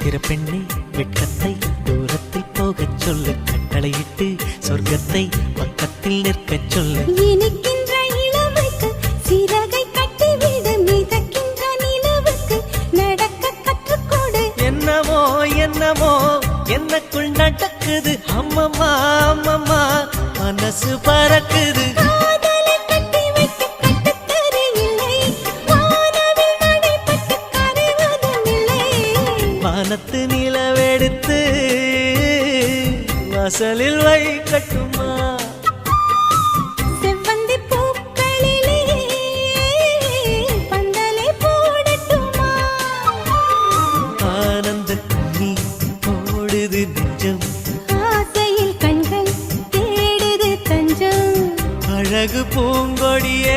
சித்திர பெண்ணே வெட்கத்தை தூரத்தில் போகச் சொல்லு, கட்டளையிட்டு சொர்க்கத்தை பக்கத்தில் நிற்கச் சொல்லு. இனிக்கின்ற இளமைக்கு சிறகை கட்டிவிடு, மிதக்கின்ற நிலவுக்கு நடக்க கற்றுக்கொடு. என்னமோ என்னமோ என்னக்குள் நடக்குது, அம்மம்மா அம்மம்மா மனசு பறக்குது. காதலை கட்டி வைக்க கட்டுத்தறி இல்லை, வானவில் நடைபெற்று கரைவதும் இல்லை. வானத்து நிலவெடுத்து வாசலில் வைக்கட்டுமா? செவ்வந்தி பூக்களிலே பந்தலை போடட்டுமா? ஆனந்த நீ ஓடுது நெஞ்சம், ஆசையில் கண்கள் தேடுது தஞ்சம். அழகு பூங்கொடியே